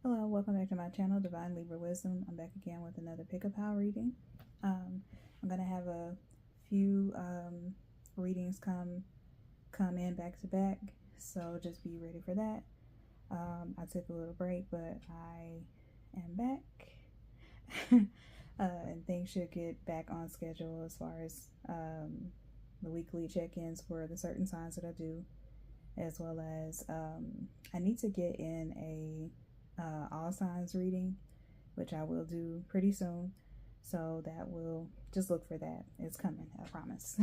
Hello, welcome back to my channel, Divine Libra Wisdom. I'm back again with another pick-a pal reading. I'm gonna have a few readings come in back to back, so just be ready for that. I took a little break, but I am back, and things should get back on schedule as far as the weekly check-ins for the certain signs that I do, as well as I need to get in a all signs reading, which I will do pretty soon, so that will just look for that. It's coming, I promise.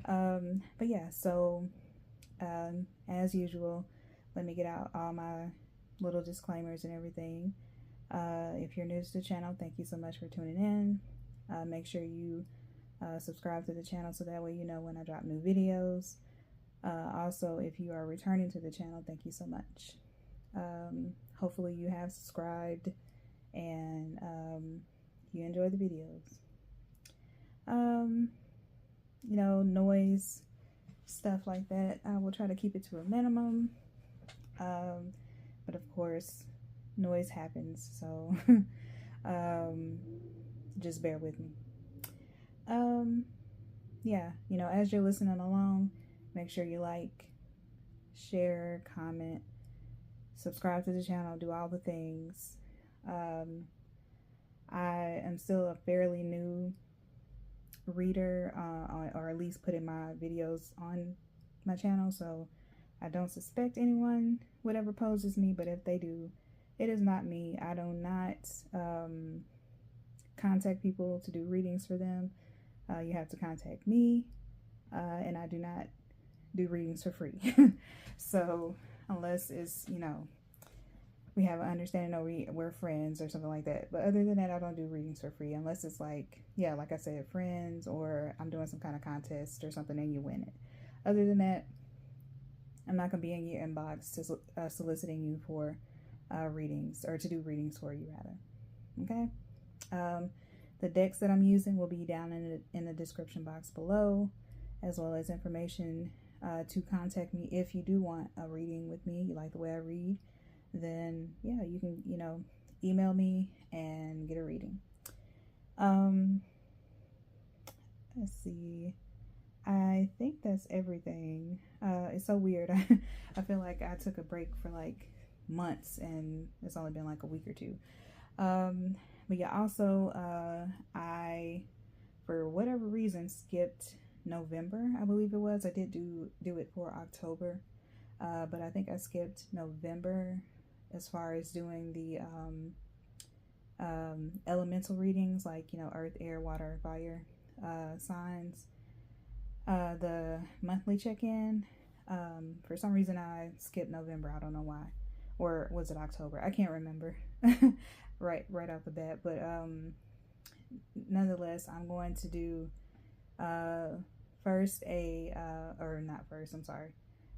But yeah, so as usual, let me get out all my little disclaimers and everything. If you're new to the channel, thank you so much for tuning in. Make sure you subscribe to the channel so that way you know when I drop new videos. Also, if you are returning to the channel, thank you so much. Hopefully you have subscribed and you enjoy the videos. You know, noise, stuff like that, I will try to keep it to a minimum. But of course, noise happens, so just bear with me. Yeah, you know, as you're listening along, make sure you like, share, comment, subscribe to the channel, do all the things. I am still a fairly new reader, or at least putting my videos on my channel, so I don't suspect anyone would ever poses me, but if they do, it is not me. I do not contact people to do readings for them. You have to contact me, and I do not do readings for free. So unless it's, you know, we have an understanding or we're friends or something like that. But other than that, I don't do readings for free unless it's like, yeah, like I said, friends, or I'm doing some kind of contest or something and you win it. Other than that, I'm not going to be in your inbox to soliciting you for readings, or to do readings for you, rather. Okay? The decks that I'm using will be down in the description box below, as well as information to contact me if you do want a reading with me. You like the way I read, then yeah, you can, you know, email me and get a reading. Let's see. I think that's everything. It's so weird. I feel like I took a break for like months and it's only been like a week or two. But yeah, also, I, for whatever reason, skipped November, I believe it was. I did do it for October, but I think I skipped November as far as doing the elemental readings, like, you know, earth, air, water, fire signs. The monthly check-in, for some reason I skipped November. I don't know why. Or was it October? I can't remember right off the bat, but nonetheless, I'm going to do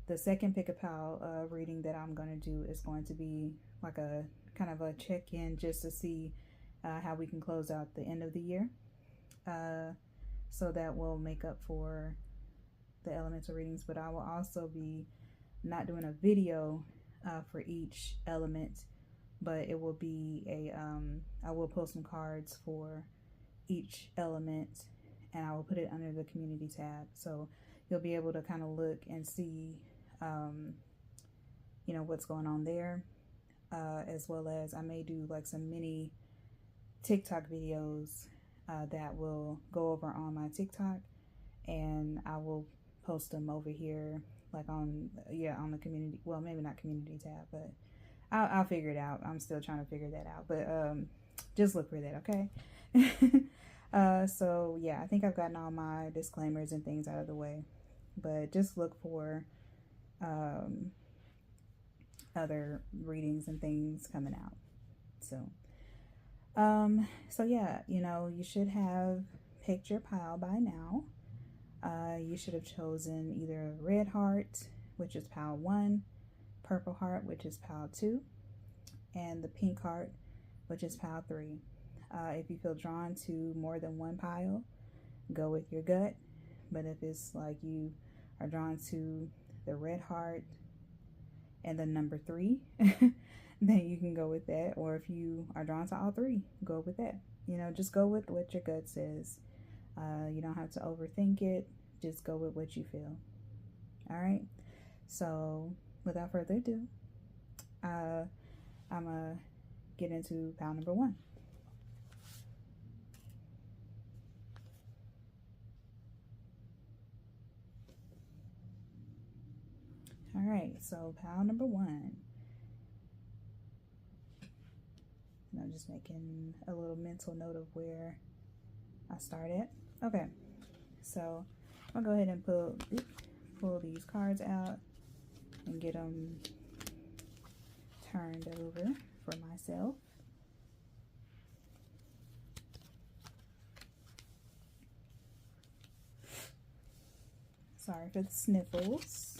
the second pick-a-pal reading that I'm going to do is going to be like a kind of a check-in, just to see how we can close out the end of the year. So that will make up for the elemental readings, but I will also be not doing a video for each element, but it will be a I will post some cards for each element, and I will put it under the community tab, so you'll be able to kind of look and see you know, what's going on there, as well as I may do like some mini TikTok videos that will go over on my TikTok, and I will post them over here, like on the community, well, maybe not community tab, but I'll figure it out. I'm still trying to figure that out, but just look for that, okay? So yeah, I think I've gotten all my disclaimers and things out of the way, but just look for other readings and things coming out. So yeah, you know, you should have picked your pile by now. You should have chosen either red heart, which is pile 1, purple heart, which is pile 2, and the pink heart, which is pile 3. If you feel drawn to more than one pile, go with your gut. But if it's like you are drawn to the red heart and the number 3, then you can go with that. Or if you are drawn to all 3, go with that. You know, just go with what your gut says. You don't have to overthink it. Just go with what you feel. All right. So without further ado, I'm gonna get into pile number 1. All right, so pile number 1. And I'm just making a little mental note of where I started. Okay, so I'll go ahead and pull these cards out and get them turned over for myself. Sorry for the sniffles.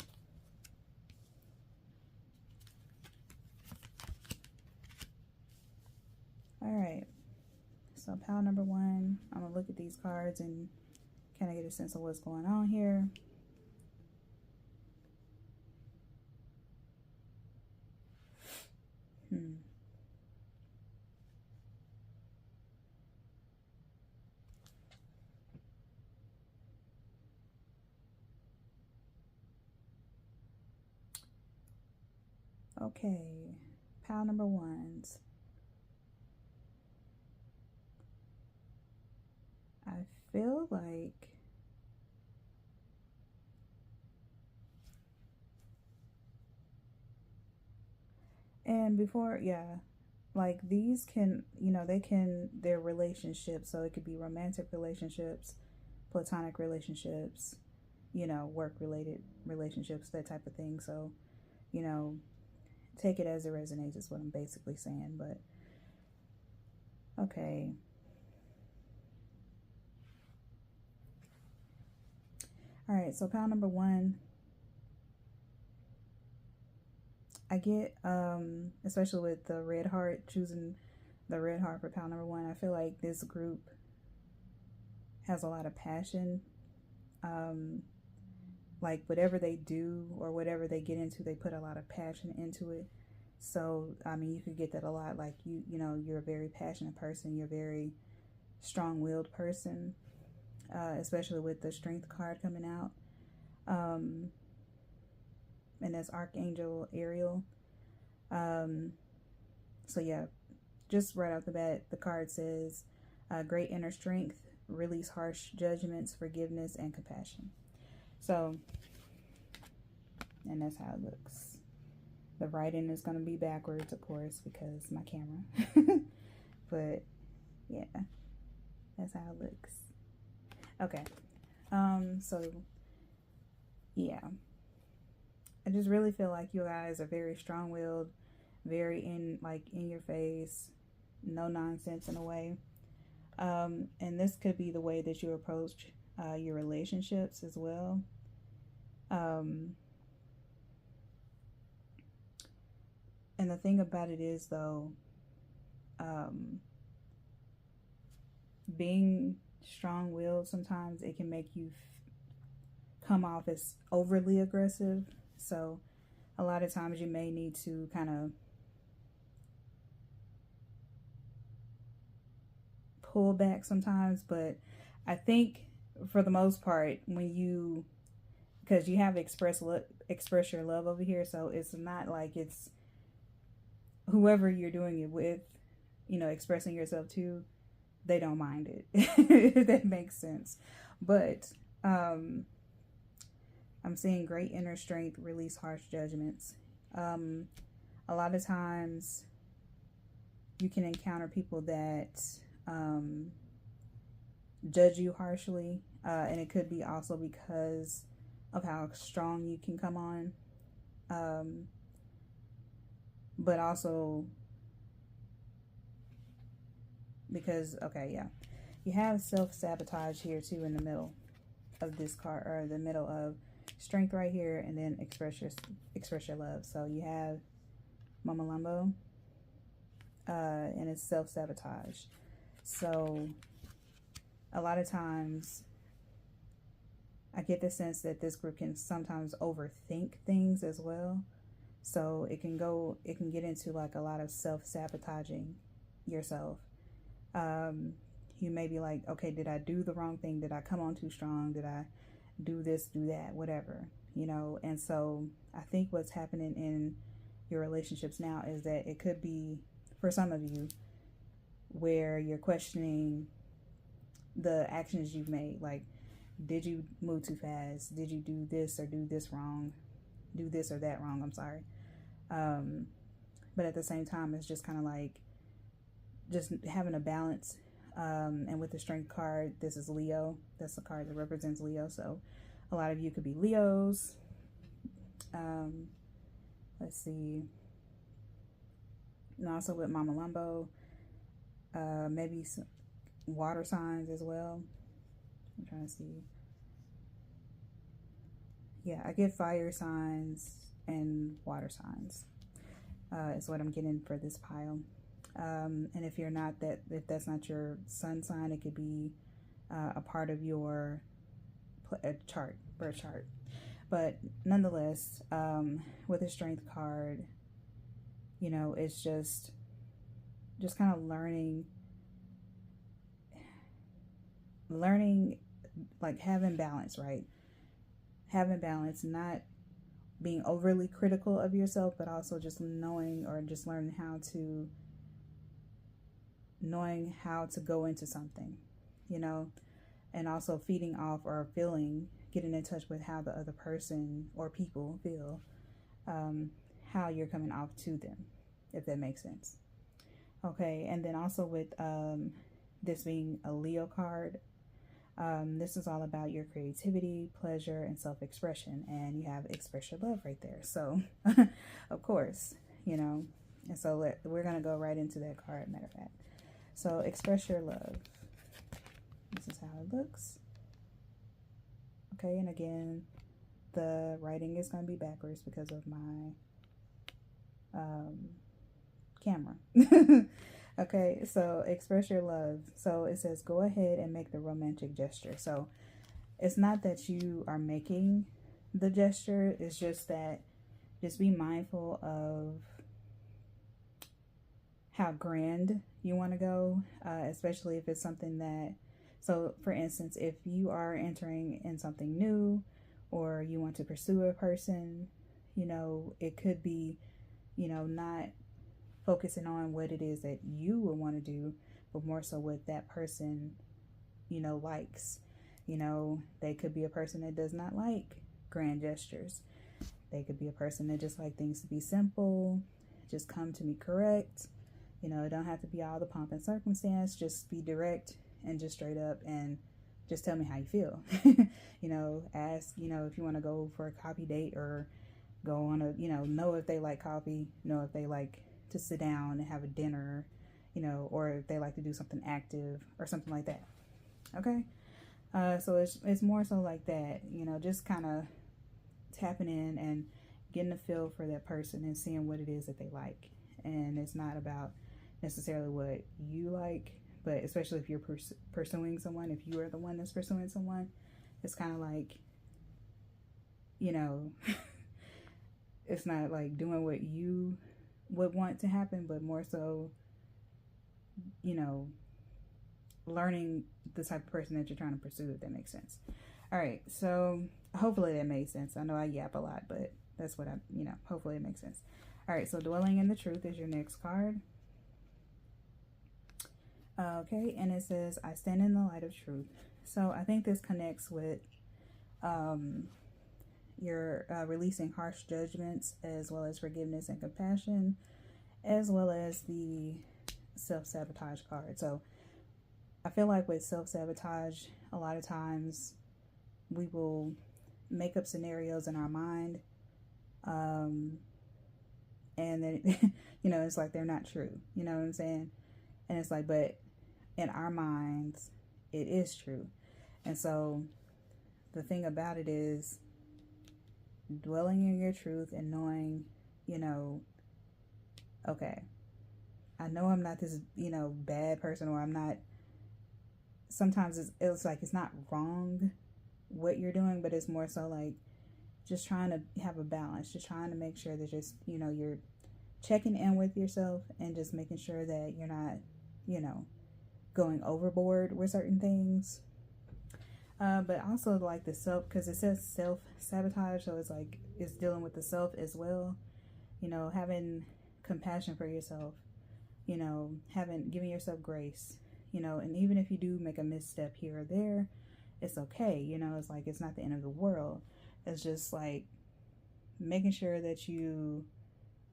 All right, so pile number 1, I'm gonna look at these cards and kind of get a sense of what's going on here. Okay, pile number 1s. I feel like and before, yeah, like these can, you know, they're relationships, so it could be romantic relationships, platonic relationships, you know, work related relationships, that type of thing. So, you know, take it as it resonates is what I'm basically saying. But okay, all right, so pile number 1, I get especially with the red heart, choosing the red heart for pile number 1, I feel like this group has a lot of passion. Like whatever they do or whatever they get into, they put a lot of passion into it. So I mean, you could get that a lot. Like you know, you're a very passionate person. You're a very strong-willed person, especially with the strength card coming out. And that's Archangel Ariel. So yeah, just right off the bat, the card says, great inner strength, release harsh judgments, forgiveness, and compassion. So, and that's how it looks. The writing is going to be backwards, of course, because my camera. But yeah, that's how it looks. Okay. So yeah, I just really feel like you guys are very strong-willed, very in your face, no nonsense in a way. And this could be the way that you approach your relationships as well. And the thing about it is, though, being strong-willed, sometimes it can make you come off as overly aggressive. So a lot of times you may need to kind of pull back sometimes. But I think for the most part, because you have express your love over here, so it's not like it's whoever you're doing it with, you know, expressing yourself to, they don't mind it. If that makes sense. But I'm seeing great inner strength, release harsh judgments. A lot of times you can encounter people that judge you harshly, and it could be also because of how strong you can come on, but also because, okay, yeah, you have self-sabotage here too in the middle of this card, or the middle of strength right here, and then express your love. So you have Mama Lumbo, and it's self-sabotage. So a lot of times I get the sense that this group can sometimes overthink things as well. So it can get into like a lot of self-sabotaging yourself. You may be like, okay, did I do the wrong thing? Did I come on too strong? Did I do this, do that, whatever, And so I think what's happening in your relationships now is that it could be, for some of you, where you're questioning the actions you've made. Like, did you move too fast? Did you do this or do this wrong? Do this or that wrong, I'm sorry. But at the same time, it's just kind of like just having a balance. And with the Strength card, this is Leo. That's the card that represents Leo. So a lot of you could be Leos. Let's see. And also with Mama Lumbo, maybe some water signs as well. I'm trying to see. Yeah, I get fire signs and water signs is what I'm getting for this pile. And if that's not your sun sign, it could be a part of your chart, birth chart. But nonetheless, with the Strength card, it's just kind of learning, like having balance, right? Having balance, not being overly critical of yourself, but also just knowing or just learning how to go into something, and also feeding off or getting in touch with how the other person or people feel, how you're coming off to them, if that makes sense. Okay, and then also with this being a Leo card, this is all about your creativity, pleasure, and self-expression, and you have express your love right there. So, of course, and so we're going to go right into that card, matter of fact. So, express your love. This is how it looks. Okay, and again, the writing is going to be backwards because of my camera. Okay, so express your love. So it says, go ahead and make the romantic gesture. So it's not that you are making the gesture. It's just that just be mindful of how grand you want to go, especially if it's something that, so for instance, if you are entering in something new or you want to pursue a person, it could be, not focusing on what it is that you would want to do, but more so what that person, likes. They could be a person that does not like grand gestures. They could be a person that just like things to be simple, just come to me correct. It don't have to be all the pomp and circumstance. Just be direct and just straight up and just tell me how you feel. Ask, if you want to go for a coffee date or go on a, know if they like coffee, know if they like to sit down and have a dinner, or if they like to do something active or something like that. Okay. So it's more so like that, just kind of tapping in and getting a feel for that person and seeing what it is that they like. And it's not about necessarily what you like, but especially if you're pursuing someone, if you are the one that's pursuing someone, it's kind of like, it's not like doing what you would want to happen, but more so, learning the type of person that you're trying to pursue, if that makes sense. All right, so hopefully that made sense. I know I yap a lot, but that's what hopefully it makes sense. All right, so dwelling in the truth is your next card. Okay, and it says, I stand in the light of truth. So I think this connects with your releasing harsh judgments, as well as forgiveness and compassion, as well as the self-sabotage card. So I feel like with self-sabotage, a lot of times we will make up scenarios in our mind, and then it's like they're not true, you know what I'm saying? And it's like, but in our minds it is true. And so the thing about it is dwelling in your truth and knowing, okay, I know I'm not this, bad person, or I'm not, sometimes it's like, it's not wrong what you're doing, but it's more so like, just trying to have a balance, just trying to make sure that just, you're checking in with yourself and just making sure that you're not, going overboard with certain things. But also like the self, because it says self-sabotage, so it's like it's dealing with the self as well. Having compassion for yourself, giving yourself grace, and even if you do make a misstep here or there, it's okay. It's like it's not the end of the world. It's just like making sure that you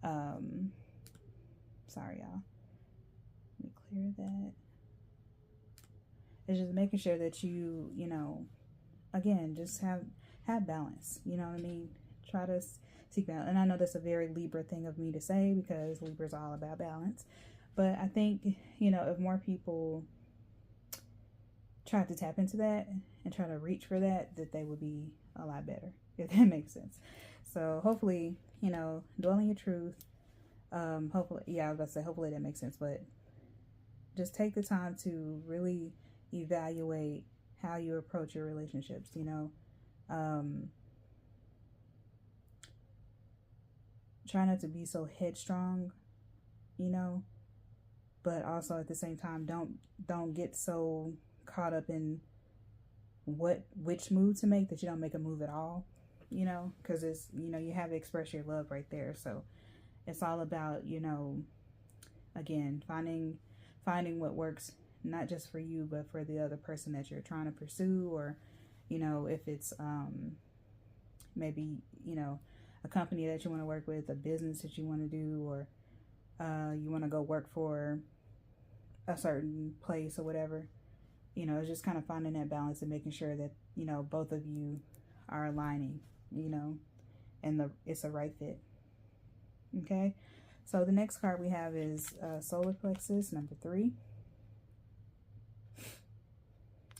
sorry y'all, let me clear that. It's just making sure that you again, just have balance. You know what I mean? Try to seek balance. And I know that's a very Libra thing of me to say, because Libra's all about balance. But I think, if more people try to tap into that and try to reach for that they would be a lot better, if that makes sense. So hopefully, dwelling your truth. Hopefully, yeah, I was about to say, hopefully that makes sense. But just take the time to really evaluate how you approach your relationships. Try not to be so headstrong, but also at the same time, don't get so caught up in which move to make that you don't make a move at all, because it's, you have to express your love right there. So it's all about, again, finding what works, not just for you, but for the other person that you're trying to pursue, or, if it's, maybe, a company that you want to work with, a business that you want to do, or, you want to go work for a certain place or whatever. It's just kind of finding that balance and making sure that, both of you are aligning, and it's a right fit. Okay. So the next card we have is solar plexus number 3.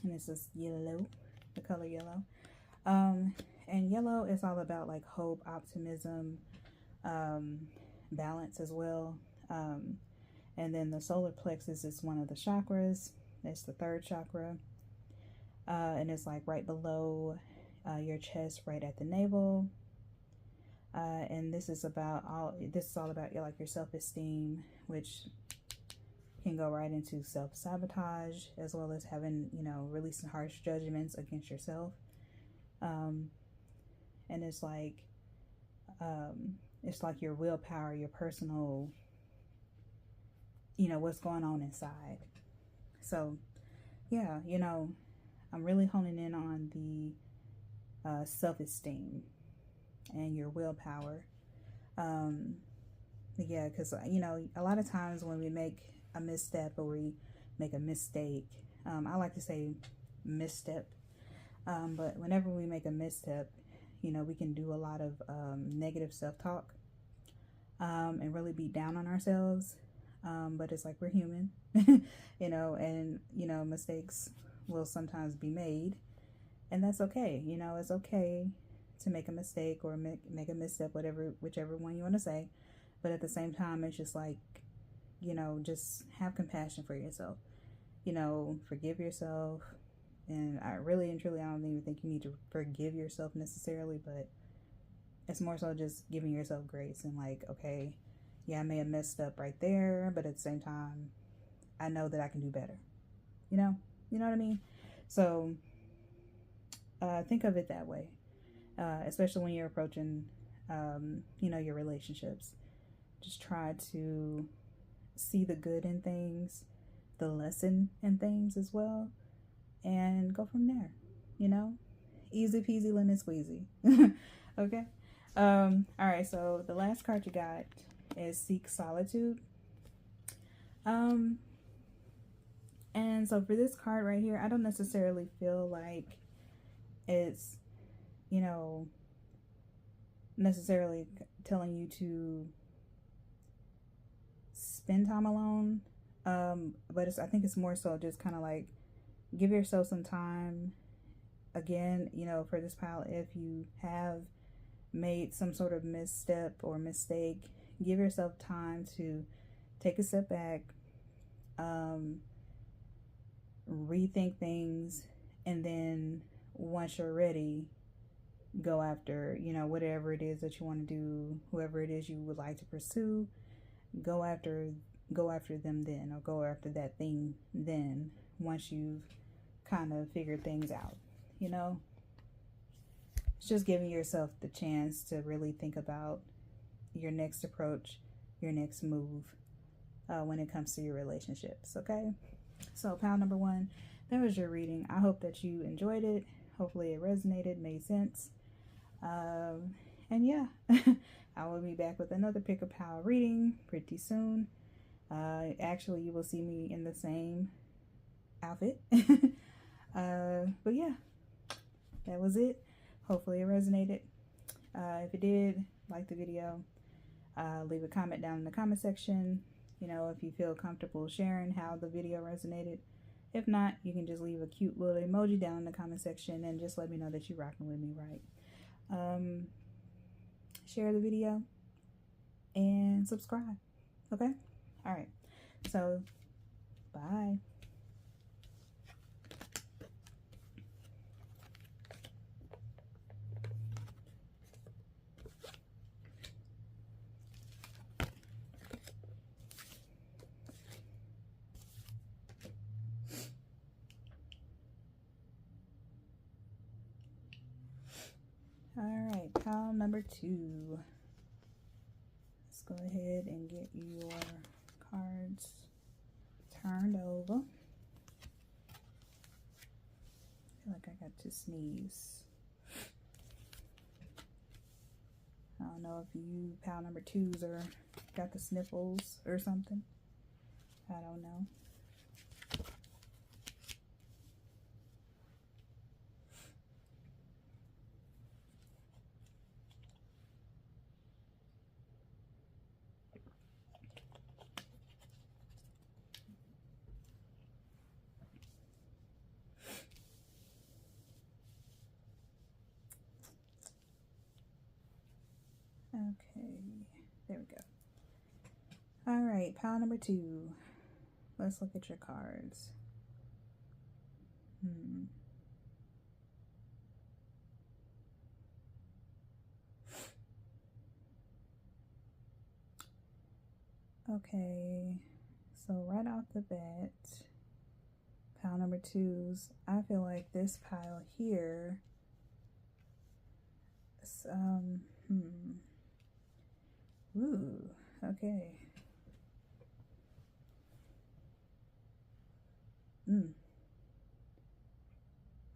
And this is yellow, the color yellow. And yellow is all about like hope, optimism, balance as well. And then the solar plexus is one of the chakras. It's the 3rd chakra. And it's like right below your chest, right at the navel. And this is all about your self-esteem, which can go right into self-sabotage, as well as having, releasing harsh judgments against yourself. And it's like your willpower, your personal, what's going on inside. So yeah, I'm really honing in on the self-esteem and your willpower. Yeah, because a lot of times when we make a misstep or we make a mistake, I like to say misstep, but whenever we make a misstep, we can do a lot of negative self-talk, and really be down on ourselves. But it's like, we're human, and mistakes will sometimes be made, and that's okay. It's okay to make a mistake or make a misstep, whichever one you want to say. But at the same time, it's just like, just have compassion for yourself, forgive yourself. And I really and truly, I don't even think you need to forgive yourself necessarily, but it's more so just giving yourself grace and like, okay, yeah, I may have messed up right there, but at the same time, I know that I can do better. You know what I mean? So think of it that way, especially when you're approaching, your relationships. Just try to see the good in things, the lesson in things as well, and go from there. Easy peasy lemon squeezy. Okay. All right, so the last card you got is Seek Solitude. And so for this card right here, I don't necessarily feel like it's, necessarily telling you to spend time alone. But I think it's more so just kind of like, give yourself some time. Again, for this pile, if you have made some sort of misstep or mistake, give yourself time to take a step back, rethink things, and then once you're ready, go after, you know, whatever it is that you want to do, whoever it is you would like to pursue. Go after them then, or go after that thing then, once you've kind of figured things out, you know. It's just giving yourself the chance to really think about your next approach, your next move when it comes to your relationships. Okay, so pile number 1, that was your reading. I hope that you enjoyed it. Hopefully it resonated, made sense. And yeah, I will be back with another pick a pile reading pretty soon. Actually, you will see me in the same outfit. But yeah, that was it. Hopefully it resonated. If it did, like the video, leave a comment down in the comment section. You know, if you feel comfortable sharing how the video resonated. If not, you can just leave a cute little emoji down in the comment section and just let me know that you're rocking with me, right? Share the video and subscribe. Okay? All right. So, bye. All right, pile number 2. Let's go ahead and get your cards turned over. I feel like I got to sneeze. I don't know if you pile number 2s or got the sniffles or something. I don't know. Okay, there we go. All right, pile number 2. Let's look at your cards. Okay, so right off the bat, pile number 2s, I feel like this pile here is, ooh, okay.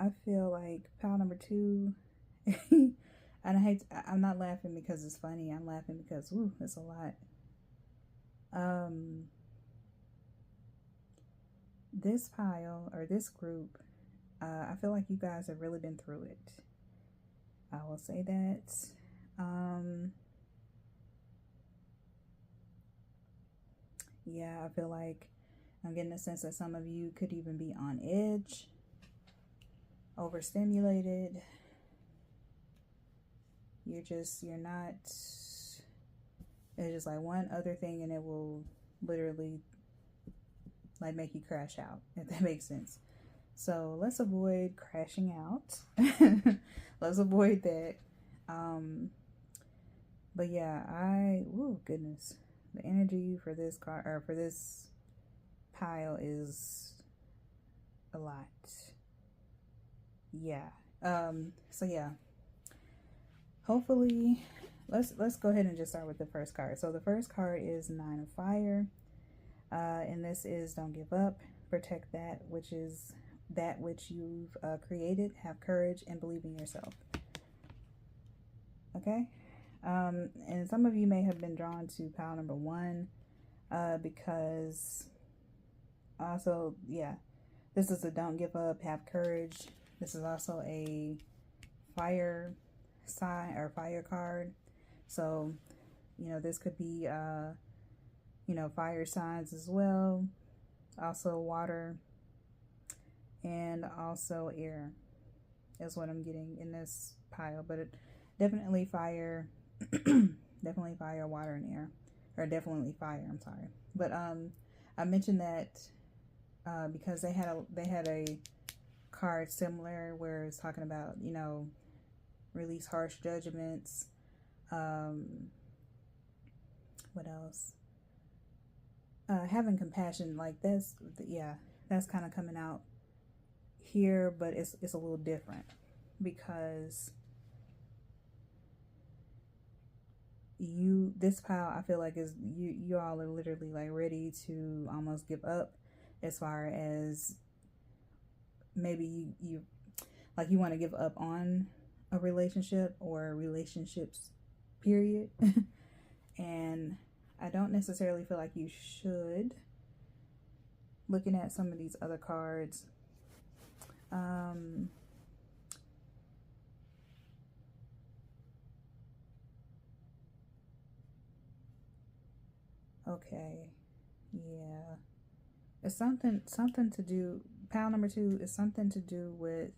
I feel like pile number 2, and I'm not laughing because it's funny. I'm laughing because, ooh, it's a lot. This pile, or this group, I feel like you guys have really been through it. I will say that. Yeah, I feel like I'm getting a sense that some of you could even be on edge, overstimulated. You're not, it's just like one other thing and it will literally like make you crash out, if that makes sense. So let's avoid crashing out. Let's avoid that. But yeah, oh goodness, the energy for this card, or for this pile, is a lot. Yeah. So yeah, hopefully let's go ahead and just start with the first card. So the first card is 9 of Fire, and this is don't give up, protect that which you've created, have courage and believe in yourself. Okay. And some of you may have been drawn to pile number 1 because also, yeah, this is a don't give up, have courage. This is also a fire sign or fire card. So, you know, this could be, you know, fire signs as well. Also water and also air is what I'm getting in this pile. But it definitely fire, definitely fire, water, and air. Or definitely fire, I'm sorry. But I mentioned that because they had a card similar where it's talking about, you know, release harsh judgments. What else? Having compassion, like that's kind of coming out here, but it's a little different because this pile, I feel like, is you all are literally like ready to almost give up, as far as maybe you want to give up on a relationship or relationships, period. And I don't necessarily feel like you should. Looking at some of these other cards, okay, yeah, it's something to do. Pile number 2 is something to do with,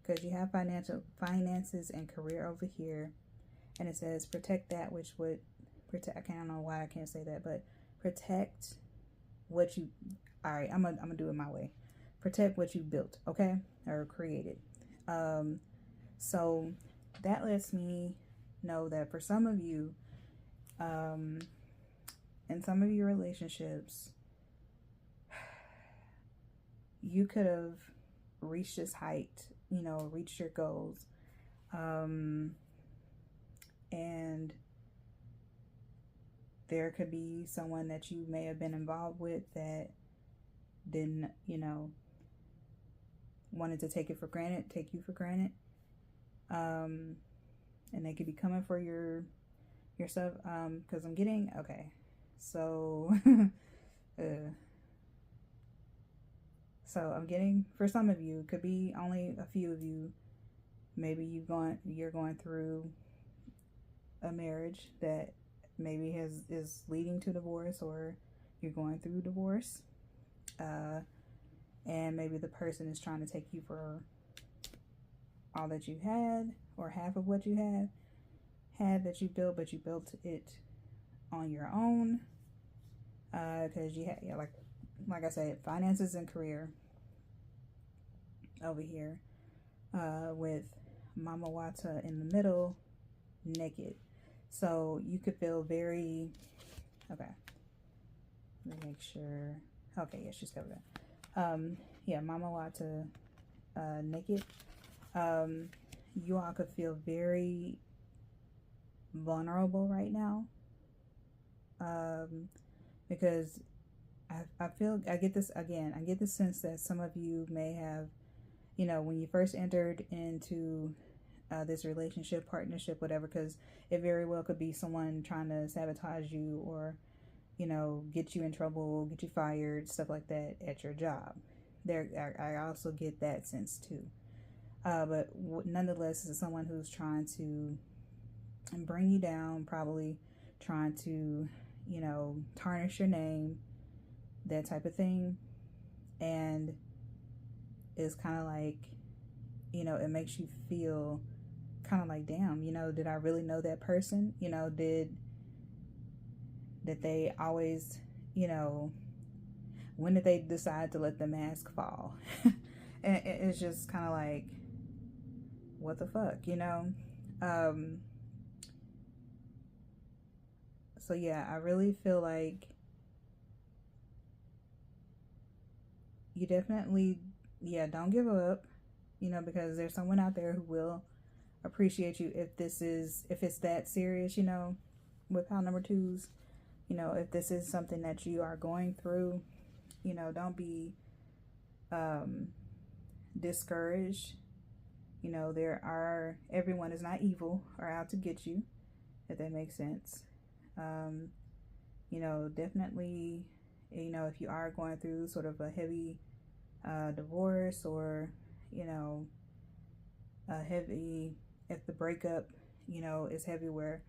because you have finances and career over here, and it says protect that which would protect. I don't know why I can't say that, but protect what you. All right, I'm gonna do it my way. Protect what you built, okay, or created. So that lets me know that for some of you, in some of your relationships, you could have reached this height, reached your goals, and there could be someone that you may have been involved with that didn't, wanted to take you for granted, and they could be coming for your stuff, because I'm getting, okay, so so I'm getting, for some of you, could be only a few of you, maybe you're going through a marriage that maybe is leading to divorce, or you're going through divorce, and maybe the person is trying to take you for all that you had, or half of what you had that you built, but you built it on your own, because you had, like I said, finances and career over here, with Mama Wata in the middle, naked. So you could feel very, okay, let me make sure, okay, yeah, she's covered that. Yeah, Mama Wata, naked. You all could feel very vulnerable right now, because I get this sense that some of you may have, when you first entered into this relationship, partnership, whatever, because it very well could be someone trying to sabotage you, or get you in trouble, get you fired, stuff like that at your job. I also get that sense too, but nonetheless, this is someone who's trying to bring you down, probably trying to tarnish your name, that type of thing. And it's kind of like, it makes you feel kind of like, damn, did I really know that person? Did they always, when did they decide to let the mask fall? And it's just kind of like, what the fuck, so yeah, I really feel like you definitely, don't give up, because there's someone out there who will appreciate you if it's that serious, with pile number 2s, if this is something that you are going through, don't be discouraged. Everyone is not evil or out to get you, if that makes sense. Definitely, if you are going through sort of a heavy divorce, or a heavy, if the breakup is heavy, where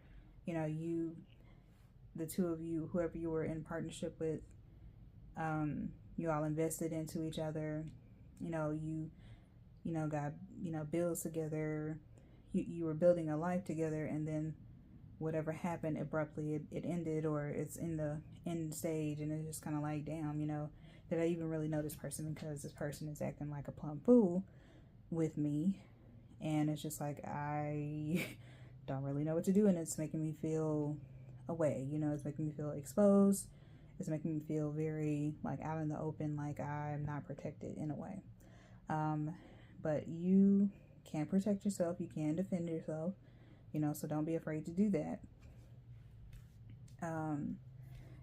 the two of you, whoever you were in partnership with, you all invested into each other, you got bills together, you were building a life together, and then whatever happened abruptly, it ended, or it's in the end stage, and it's just kind of like, damn, did I even really know this person, because this person is acting like a plumb fool with me, and it's just like I don't really know what to do, and it's making me feel away. You know, it's making me feel exposed. It's making me feel very like out in the open, like I'm not protected in a way. But you can protect yourself. You can defend yourself. You know, so don't be afraid to do that.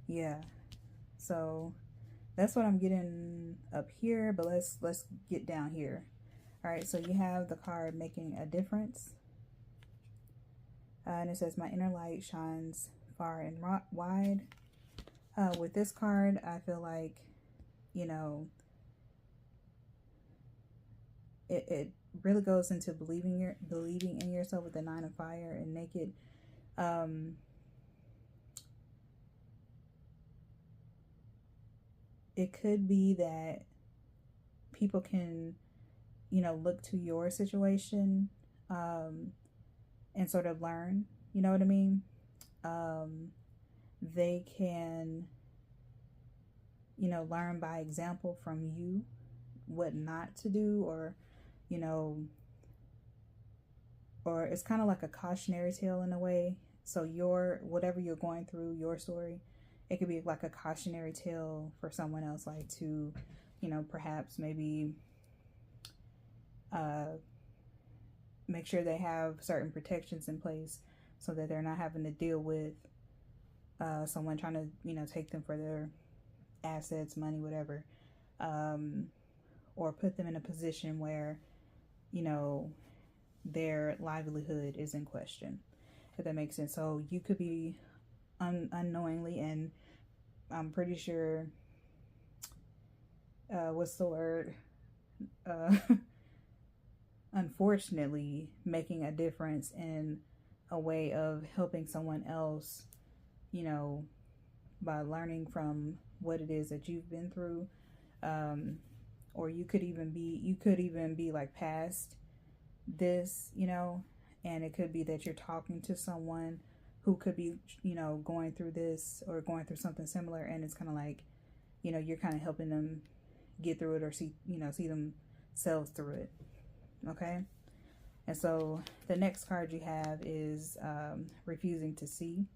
Yeah. So that's what I'm getting up here, but let's get down here. All right, so you have the card making a difference. And it says, my inner light shines far and wide. With this card, I feel like, you know, it really goes into believing in yourself with the 9 of fire and naked. It could be that people can, you know, look to your situation and sort of learn, you know what I mean? They can, you know, learn by example from you what not to do, or, you know, or it's kind of like a cautionary tale in a way. So whatever you're going through, your story, it could be like a cautionary tale for someone else, like to, you know, perhaps maybe make sure they have certain protections in place so that they're not having to deal with someone trying to, you know, take them for their assets, money, whatever, or put them in a position where, you know, their livelihood is in question, if that makes sense. So you could be unknowingly, and I'm pretty sure, what's the word? Unfortunately, making a difference in a way of helping someone else, you know, by learning from what it is that you've been through. Or you could even be like past this, you know, and it could be that you're talking to someone who could be, you know, going through this or going through something similar, and it's kind of like, you know, you're kind of helping them get through it, or see themselves through it. Okay. And so the next card you have is refusing to see.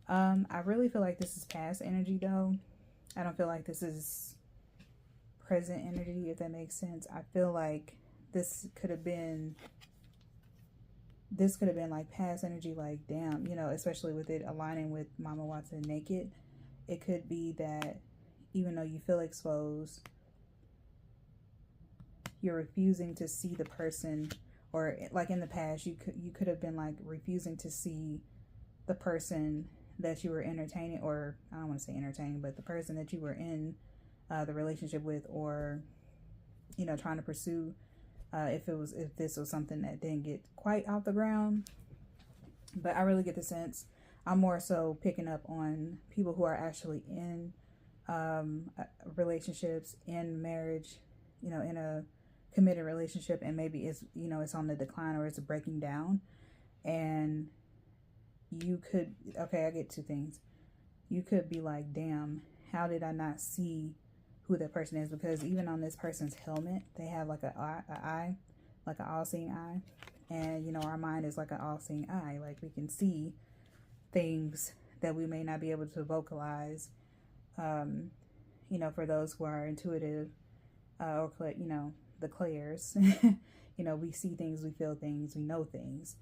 I really feel like this is past energy, though. I don't feel like this is present energy, if that makes sense. I feel like this could have been like past energy, like, damn, you know, especially with it aligning with Mama Watson naked. It could be that even though you feel exposed, you're refusing to see the person, or like in the past, you could have been like refusing to see the person that you were entertaining, or I don't want to say entertaining, but the person that you were in the relationship with, or, you know, trying to pursue, if this was something that didn't get quite off the ground. But I really get the sense, I'm more so picking up on people who are actually in relationships, in marriage, you know, in a committed relationship, and maybe it's, you know, it's on the decline, or it's breaking down, and you could, okay, I get two things. You could be like, damn, how did I not see who that person is? Because even on this person's helmet, they have like an eye, like an all-seeing eye. And, you know, our mind is like an all-seeing eye. Like, we can see things that we may not be able to vocalize, you know, for those who are intuitive, or, you know, the clairs. You know, we see things, we feel things, we know things.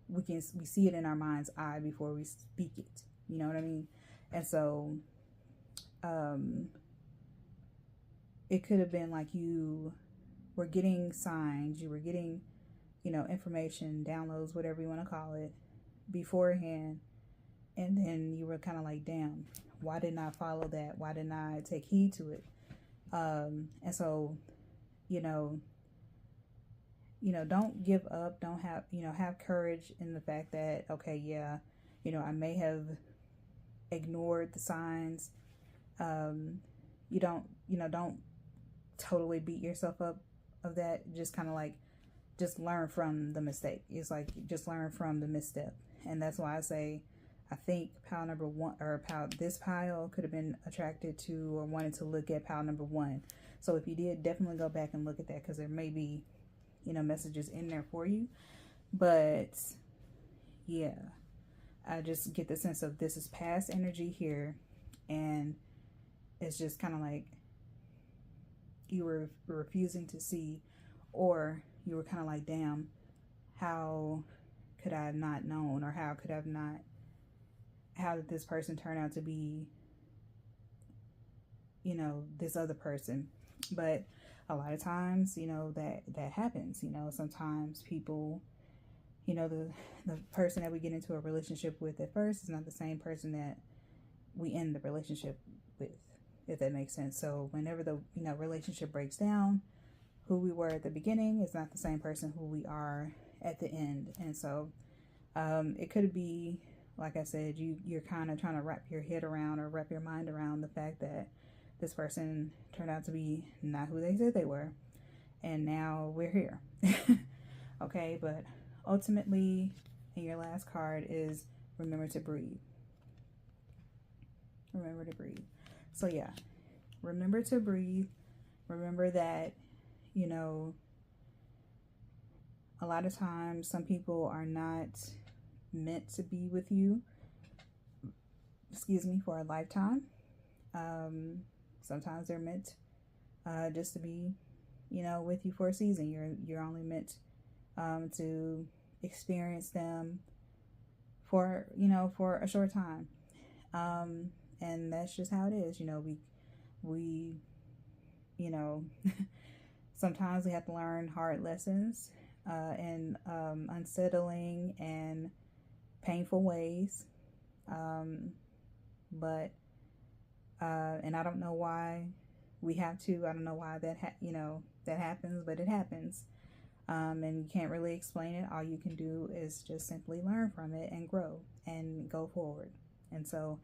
We see it in our mind's eye before we speak it. You know what I mean? And so, it could have been like you were getting signs, you were getting, you know, information, downloads, whatever you want to call it, beforehand, and then you were kind of like, damn, why didn't I follow that? Why didn't I take heed to it? And so, you know, don't give up. Don't have courage in the fact that, okay, yeah, you know, I may have ignored the signs. You don't totally beat yourself up of that. Just kind of like, just learn from the mistake. It's like, just learn from the misstep. And that's why I say, I think pile number one, or this pile could have been attracted to or wanted to look at pile number one. So if you did, definitely go back and look at that, because there may be you know, messages in there for you. But yeah, I just get the sense of this is past energy here, and it's just kind of like you were refusing to see, or you were kind of like, damn, how could I have not known, or how did this person turn out to be, you know, this other person? But a lot of times, you know, that happens. You know, sometimes people, you know, the person that we get into a relationship with at first is not the same person that we end the relationship with, if that makes sense. So whenever the, you know, relationship breaks down, who we were at the beginning is not the same person who we are at the end. And so it could be, like I said, you're kind of trying to wrap your head around, or wrap your mind around the fact that this person turned out to be not who they said they were, and now we're here. Okay, but ultimately, and your last card is remember to breathe. Remember to breathe. So yeah, remember to breathe. Remember that, you know, a lot of times some people are not meant to be with you, for a lifetime. Sometimes they're meant just to be, you know, with you for a season. You're only meant to experience them for, you know, for a short time. And that's just how it is. You know, we you know, sometimes we have to learn hard lessons in unsettling and painful ways. But and I don't know why we have to. I don't know why that that happens, but it happens. And you can't really explain it. All you can do is just simply learn from it and grow and go forward. And so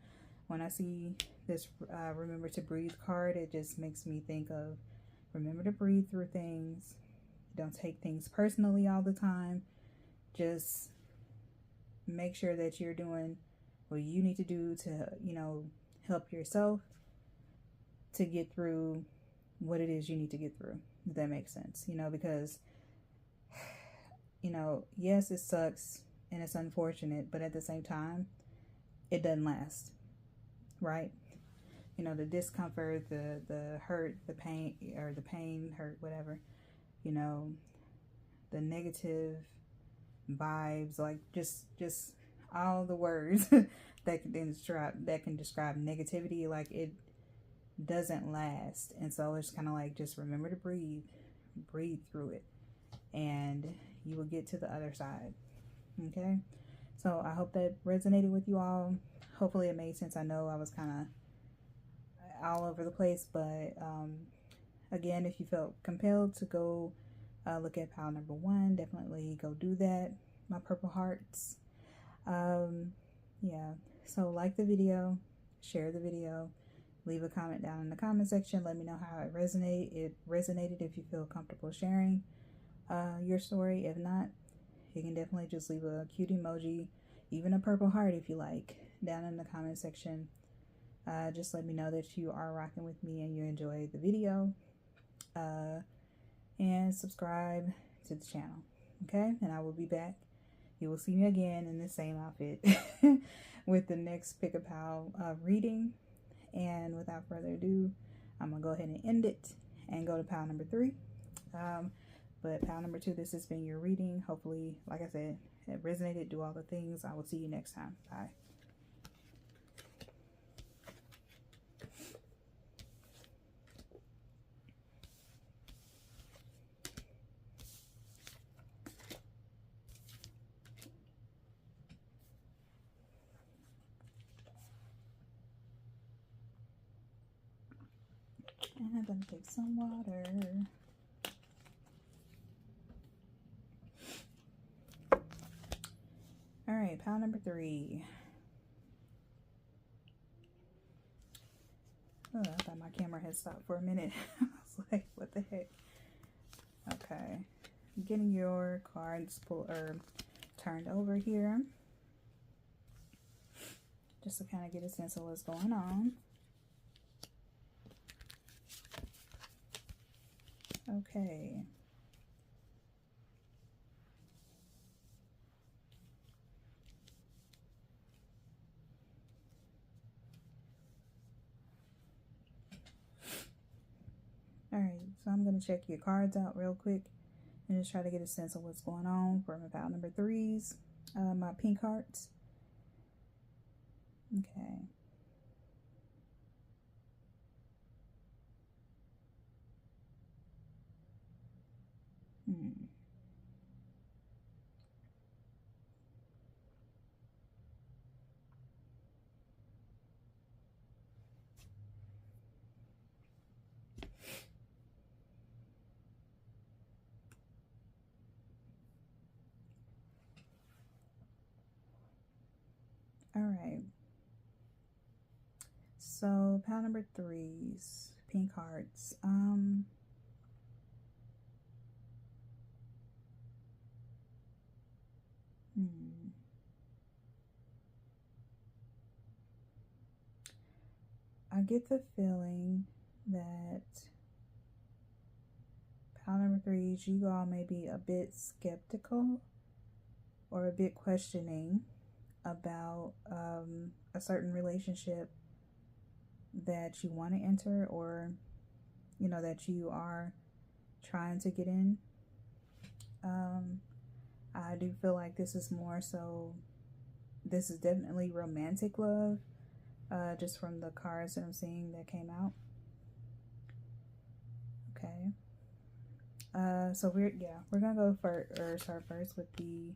when I see this remember to breathe card, it just makes me think of remember to breathe through things. Don't take things personally all the time. Just make sure that you're doing what you need to do to, you know, help yourself to get through what it is you need to get through, if that makes sense. You know, because, you know, yes, it sucks and it's unfortunate, but at the same time, it doesn't last, right? You know, the discomfort, the hurt, the pain, or the pain, hurt, whatever, you know, the negative vibes, like just all the words that can describe negativity, like it doesn't last. And so it's kind of like, just remember to breathe through it, and you will get to the other side. Okay, so I hope that resonated with you all. Hopefully it made sense. I know I was kind of all over the place, but again, if you felt compelled to go look at pile number 1, definitely go do that, my purple hearts. Yeah, so like the video, share the video, leave a comment down in the comment section. Let me know how it resonated, if you feel comfortable sharing your story. If not, you can definitely just leave a cute emoji, even a purple heart if you like, down in the comment section. Just let me know that you are rocking with me and you enjoyed the video. And subscribe to the channel. Okay, and I will be back. You will see me again in the same outfit with the next Pick a Pal reading. And without further ado, I'm gonna go ahead and end it and go to pile number 3. But pile number 2, this has been your reading. Hopefully, like I said, it resonated. Do all the things. I will see you next time. Bye. And I'm gonna take some water. All right, pile number 3. Oh, I thought my camera had stopped for a minute. I was like, what the heck? Okay, getting your cards turned over here, just to kind of get a sense of what's going on. Okay. All right, so I'm going to check your cards out real quick and just try to get a sense of what's going on for my pile number 3s, my pink hearts. Okay. All right. So pile number 3s, pink hearts. I get the feeling that pile number 3s, you all may be a bit skeptical or a bit questioning about a certain relationship that you want to enter, or that you are trying to get in. I do feel like this is definitely romantic love, just from the cards that I'm seeing that came out. Okay. So we're gonna go start first with the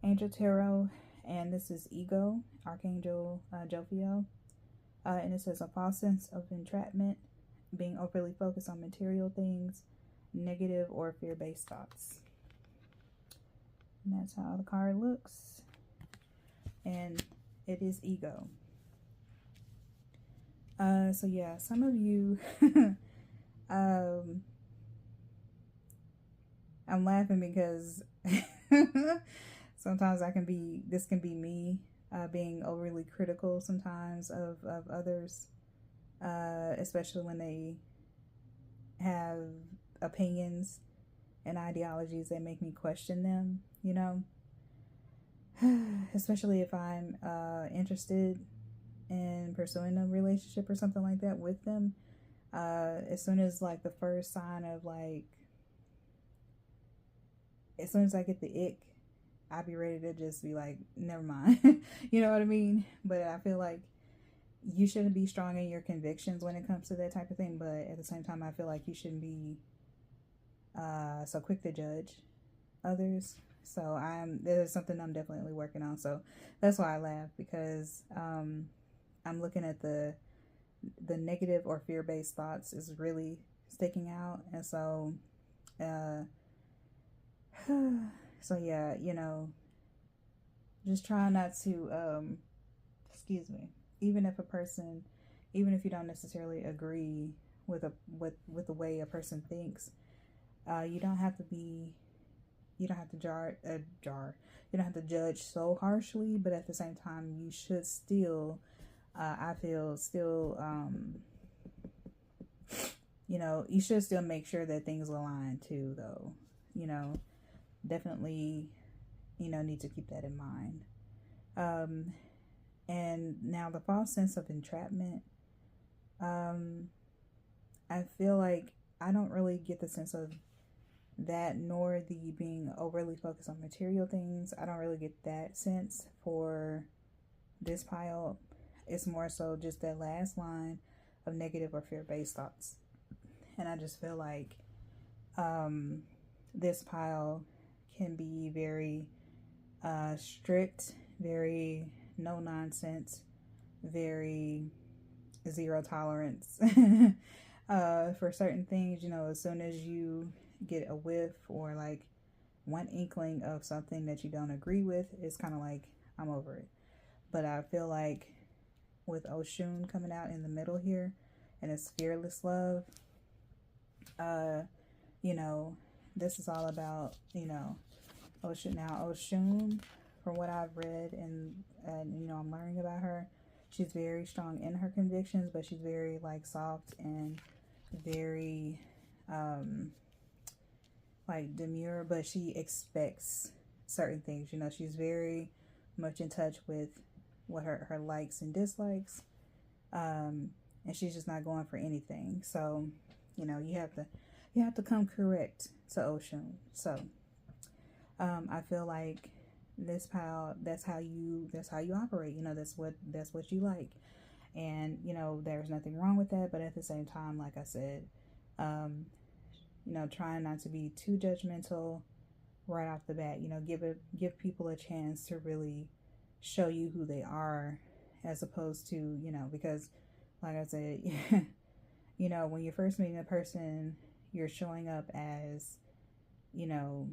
Angel Tarot, and this is Ego, Archangel Jophiel, and it says a false sense of entrapment, being overly focused on material things, negative or fear-based thoughts. And that's how the card looks, and it is Ego. So yeah, some of you, I'm laughing because sometimes this can be me being overly critical sometimes of others, especially when they have opinions and ideologies that make me question them, especially if I'm interested in pursuing a relationship or something like that with them. As soon as like the first sign of like, as soon as I get the ick, I'll be ready to just be like, never mind. You know what I mean? But I feel like you shouldn't be strong in your convictions when it comes to that type of thing. But at the same time, I feel like you shouldn't be so quick to judge others. So there's something I'm definitely working on. So that's why I laugh, because I'm looking at the negative or fear-based thoughts is really sticking out. And so so yeah, just try not to excuse me, even if you don't necessarily agree with the way a person thinks, you don't have to judge so harshly, but at the same time you should still you should still make sure that things align too, though. Definitely, need to keep that in mind. And now the false sense of entrapment, I feel like I don't really get the sense of that, nor the being overly focused on material things. I don't really get that sense for this pile. It's more so just that last line of negative or fear-based thoughts. And I just feel like this pile can be very strict, very no nonsense, very zero tolerance for certain things. As soon as you get a whiff or like one inkling of something that you don't agree with, it's kind of like, I'm over it. But I feel like with Oshun coming out in the middle here, and it's fearless love, this is all about, Oshun. Now, Oshun, from what I've read and I'm learning about her, she's very strong in her convictions, but she's very like soft and very like demure, but she expects certain things. She's very much in touch with what her likes and dislikes, and she's just not going for anything. So You know, you have to come correct to Ocean. So I feel like this pile, that's how you operate. You know, that's what you like. And, you know, there's nothing wrong with that, but at the same time, like I said, you know, trying not to be too judgmental right off the bat. You know, give people a chance to really show you who they are, as opposed to, you know, because like I said, you know, when you're first meeting a person, you're showing up as, you know,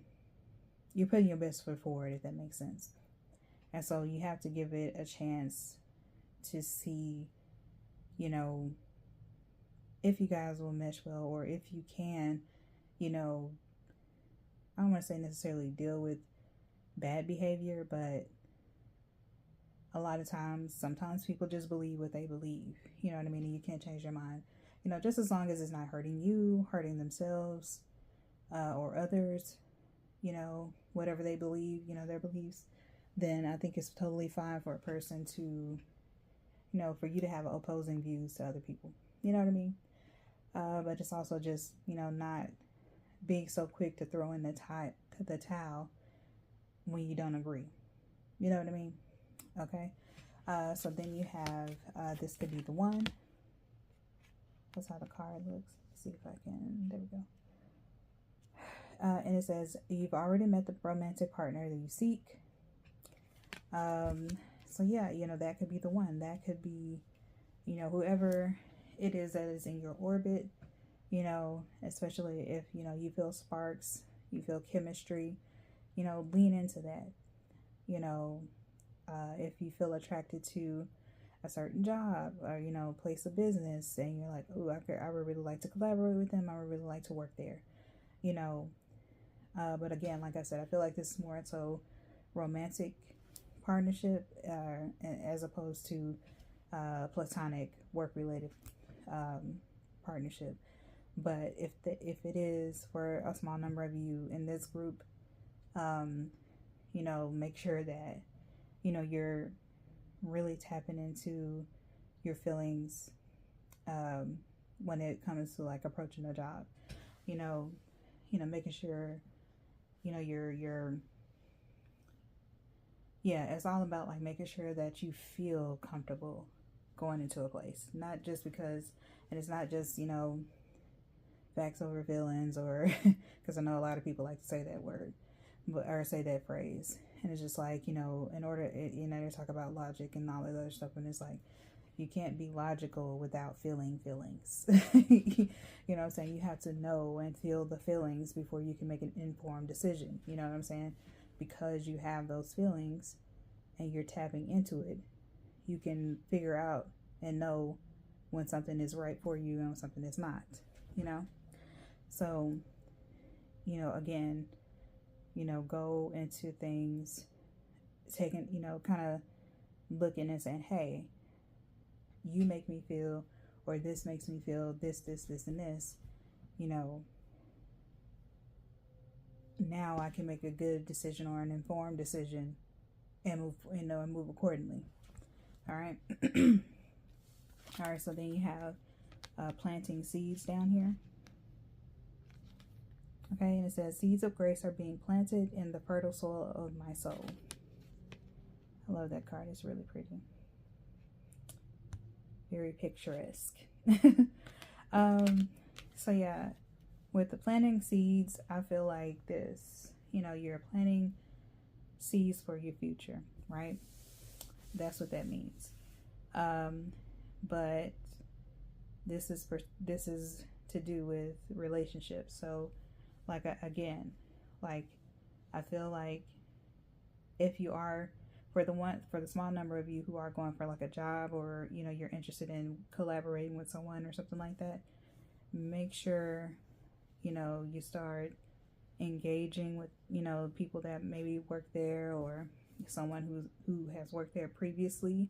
you're putting your best foot forward, if that makes sense. And so you have to give it a chance to see, you know, if you guys will mesh well, or if you can, you know, I don't want to say necessarily deal with bad behavior, but a lot of times, sometimes people just believe what they believe. You know what I mean? And you can't change your mind. You know, just as long as it's not hurting you, hurting themselves, or others, you know, whatever they believe, you know, their beliefs, then I think it's totally fine for a person to, you know, for you to have opposing views to other people. You know what I mean? But it's also just, you know, not being so quick to throw in the towel when you don't agree. You know what I mean? Okay. So then you have, this could be the one. That's how the card looks. Let's see if I can, there we go. And it says, you've already met the romantic partner that you seek. So yeah, you know, that could be the one. That could be, you know, whoever it is that is in your orbit, you know, especially if, you know, you feel sparks, you feel chemistry, you know, lean into that. You know, if you feel attracted to a certain job or, you know, place of business, and you're like, oh, I would really like to collaborate with them, I would really like to work there, you know. But again, like I said, I feel like this is more so romantic partnership, as opposed to platonic work-related partnership. But if it is for a small number of you in this group, you know, make sure that, you know, you're really tapping into your feelings when it comes to like approaching a job. You know, making sure, you know, it's all about like making sure that you feel comfortable going into a place. Not just because, and it's not just, you know, facts over feelings, or because I know a lot of people like to say that word, or say that phrase, and it's just like, you know, in order, you know, they talk about logic and all that other stuff, and it's like, you can't be logical without feeling feelings. You know what I'm saying? You have to know and feel the feelings before you can make an informed decision. You know what I'm saying? Because you have those feelings and you're tapping into it, you can figure out and know when something is right for you and when something is not, you know? So, you know, again, you know, go into things taking, you know, kind of looking and saying, hey, you make me feel, or this makes me feel this, and this, you know, now I can make a good decision or an informed decision and move, you know, and move accordingly. All right. All right. So then you have planting seeds down here. Okay. And it says, seeds of grace are being planted in the fertile soil of my soul. I love that card. It's really pretty. Very picturesque. So yeah, with the planting seeds, I feel like this, you know, you're planting seeds for your future, right? That's what that means. But this is to do with relationships. So like, again, like, I feel like if you are, for the small number of you who are going for like a job, or, you know, you're interested in collaborating with someone or something like that, make sure, you know, you start engaging with, you know, people that maybe work there, or someone who has worked there previously,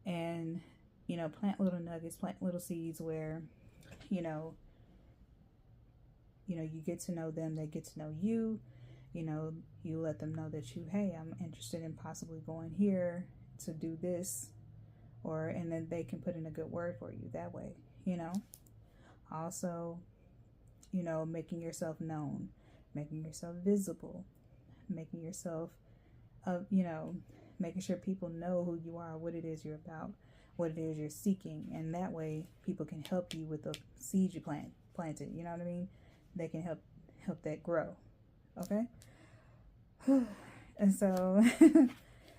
and, you know, plant little nuggets, plant little seeds where, you know, you get to know them, they get to know you. You know, you let them know that hey, I'm interested in possibly going here to do this, and then they can put in a good word for you that way, you know. Also, you know, making yourself known, making yourself visible, making yourself, you know, making sure people know who you are, what it is you're about, what it is you're seeking. And that way people can help you with the seed you planted. You know what I mean? They can help that grow. Okay. And so,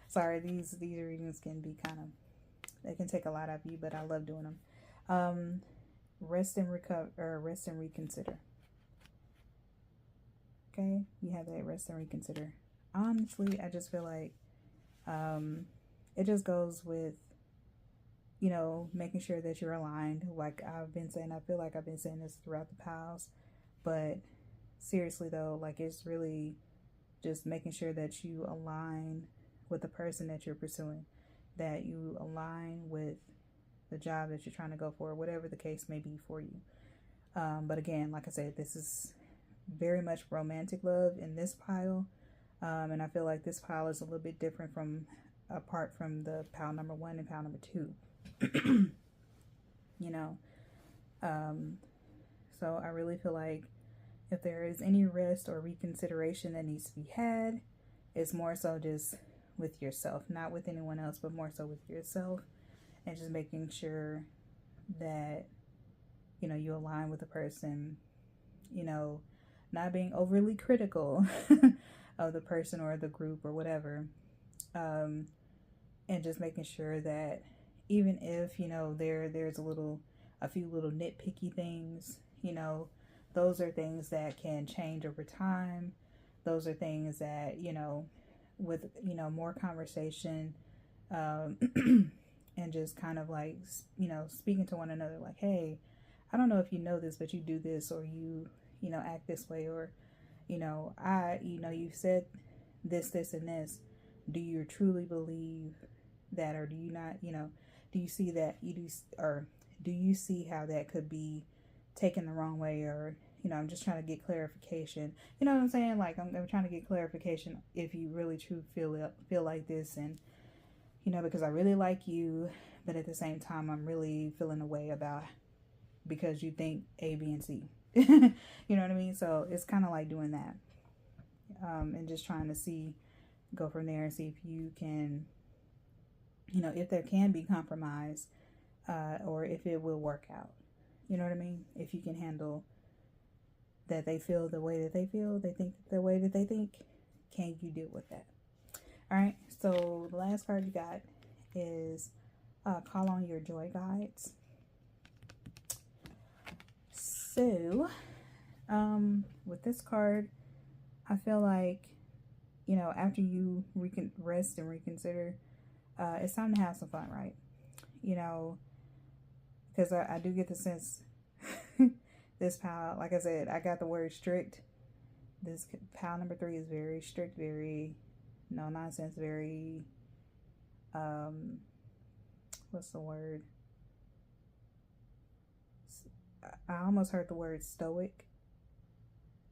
sorry, these readings can be kind of, they can take a lot out of you, but I love doing them. Rest and reconsider. Okay, you have that, rest and reconsider. Honestly, I just feel like it just goes with, you know, making sure that you're aligned. Like I've been saying, I feel like I've been saying this throughout the piles, but seriously though, like it's really just making sure that you align with the person that you're pursuing, that you align with the job that you're trying to go for, whatever the case may be for you. But again, like I said, this is very much romantic love in this pile. And I feel like this pile is a little bit different apart from the pile number 1 and pile number 2. You know, so I really feel like if there is any rest or reconsideration that needs to be had, it's more so just with yourself, not with anyone else, but more so with yourself, and just making sure that, you know, you align with the person, you know, not being overly critical of the person or the group or whatever, and just making sure that even if, you know, there's a few little nitpicky things, you know, those are things that can change over time. Those are things that, you know, with, you know, more conversation, and just kind of like, you know, speaking to one another like, hey, I don't know if you know this, but you do this, or you know, act this way, or, you know, you said this, and this. Do you truly believe that, or do you not, you know, do you see that you do, or do you see how that could be taken the wrong way? Or, you know, I'm just trying to get clarification. You know what I'm saying? Like, I'm trying to get clarification if you really truly feel like this, and, you know, because I really like you, but at the same time, I'm really feeling a way about because you think A, B, and C. You know what I mean? So it's kind of like doing that, and just trying to go from there and see if you can, you know, if there can be compromise, or if it will work out. You know what I mean? If you can handle that they feel the way that they feel, they think the way that they think, can you deal with that? All right, so the last card you got is call on your joy guides. So, with this card, I feel like, you know, after you rest and reconsider, it's time to have some fun, right? You know, because I do get the sense, this pile, like I said, I got the word strict. This pile number 3 is very strict, very no nonsense, very, what's the word? I almost heard the word stoic,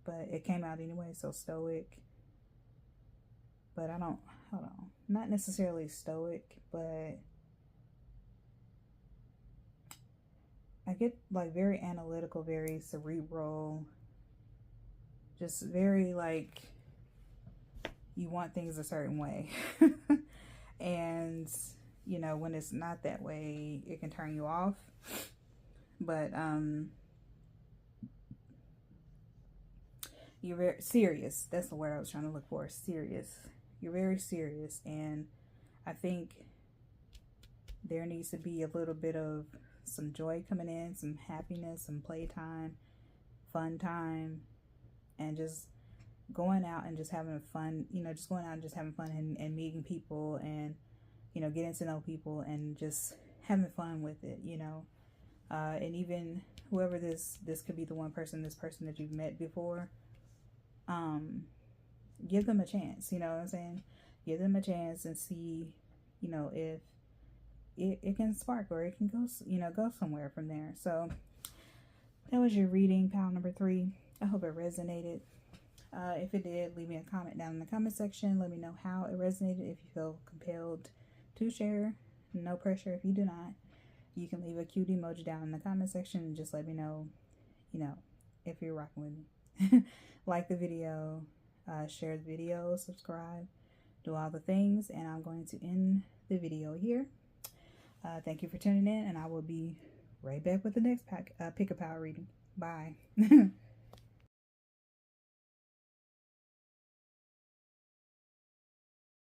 but it came out anyway, so stoic. But hold on, not necessarily stoic, but I get like very analytical, very cerebral, just very like you want things a certain way. And, you know, when it's not that way, it can turn you off. But you're very serious. That's the word I was trying to look for. Serious. You're very serious, and I think there needs to be a little bit of some joy coming in, some happiness, some playtime, fun time, and just going out and just having fun, you know, just going out and just having fun and meeting people, and, you know, getting to know people and just having fun with it, you know. And even whoever this could be, this person that you've met before, give them a chance, you know what I'm saying? Give them a chance and see, you know, if it can spark, or it can go, you know, go somewhere from there. So that was your reading, pile number 3. I hope it resonated. If it did, leave me a comment down in the comment section. Let me know how it resonated. If you feel compelled to share, no pressure. If you do not, you can leave a cute emoji down in the comment section and just let me know you know, if you're rocking with me. Like the video, share the video, subscribe, do all the things, and I'm going to end the video here. Thank you for tuning in, and I will be right back with the next Pick a Power reading. Bye.